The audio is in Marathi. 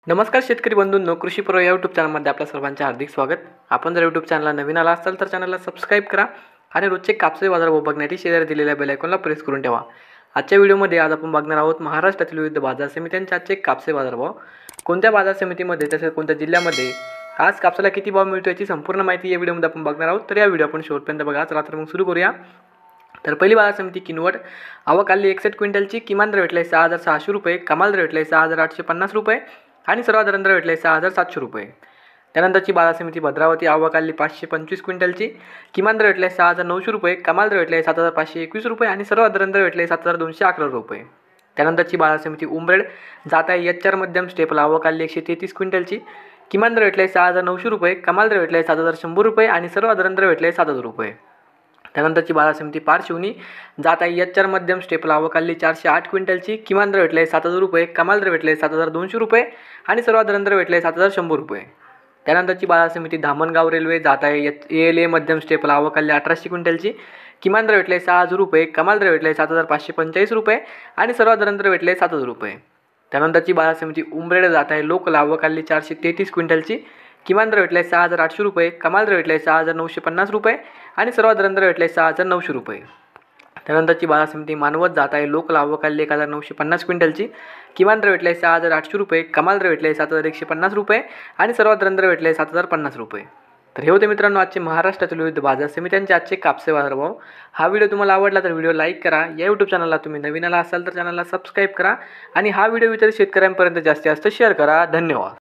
नमस्कार शेतकरी बंधूंनो, कृषी पर्व या यूट्यूब चॅनलमध्ये आपल्या सर्वांचे हार्दिक स्वागत. आपण जर यूट्यूब चॅनलला नवीन आला असाल तर चॅनलला सबस्क्राईब करा आणि रोजचे कापसाचे बाजारभाव बघण्यासाठी शेजारी दिलेल्या बेल आयकॉनला प्रेस करून ठेवा. आजच्या व्हिडिओमध्ये आज आपण बघणार आहोत महाराष्ट्रातील विविध बाजार समित्यांचे आजचे कापसाचे बाजारभाव. कोणत्या बाजार समितीमध्ये तसेच कोणत्या जिल्ह्यामध्ये आज कापसाला किती भाव मिळतो याची संपूर्ण माहिती या व्हिडिओमध्ये आपण बघणार आहोत. तर या व्हिडिओ आपण शेवटपर्यंत बघा. चला तर मग सुरू करूया. तर पहिली बाजार समिती किनवट. आवक आली 61 क्विंटलची. किमान दर भेटला 6,600 रुपये, कमाल दर भेटला 6,850 रुपये आणि सर्वात दर भेटले 6,700 रुपये. त्यानंतरची बाजार समिती भद्रावती. आवक आली 525 क्विंटलची. किमान दर भेटले 6,900 रुपये, कमाल दर भेटले 7,521 रुपये आणि सर्वात दर भेटले 7,211 रुपये. त्यानंतरची बाजार समिती उमरेड. जात आहे HR मध्यम स्टेपला. आवक आली 133 क्विंटलची. किमान दर भेटले 6,900 रुपये, कमाल दर भेटले 7,100 रुपये आणि सर्वात दर भेटले 7,000 रुपये. त्यानंतरची बाजार समिती पारशिवनी. जात आहे HR मध्यम स्टेपला. आवक आली 408 क्विंटलची. किमान दर भेटले 7,000 रुपये, कमाल दर भेटले 7,200 रुपये आणि सर्वात दर भेटले 7,100 रुपये. त्यानंतरची बाजार समिती धामणगाव रेल्वे. जात आहे ALA मध्यम स्टेपला. आवक आली 1800 क्विंटलची. किमान दर भेटले 6,000 रुपये, कमाल दर भेटले 7,545 रुपये आणि सर्वात दर भेटले 7,000 रुपये. त्यानंतरची बाजार समिती उमरेड. जात आहे लोकल. आवक आली 433 क्विंटलची. किमान दर भेटले 6,800 रुपये, कमाल दर भेटले 6,950 रुपये आणि सर्वात दर भेटले 6,900 रुपये. त्यानंतरची बाजार समिती मानवत. जात आहे लोकल. आवक आली 1,950 क्विंटलची. किमान दर भेटले 6,800 रुपये, कमाल दर भेटले 7,150 रुपये आणि सर्वात दर भेटले 7,050 रुपये. तर हे होते मित्रांनो आजचे महाराष्ट्रातील विविध बाजार समित्यांचे आजचे कापसे बाजारभाव. हा व्हिडिओ तुम्हाला आवडला तर व्हिडिओ लाईक करा. या यूट्यूब चॅनलला तुम्ही नवीन आला असाल तर चॅनलला सबस्क्राईब करा आणि हा व्हिडिओ इतर शेतकऱ्यांपर्यंत जास्तीत जास्त शेअर करा. धन्यवाद.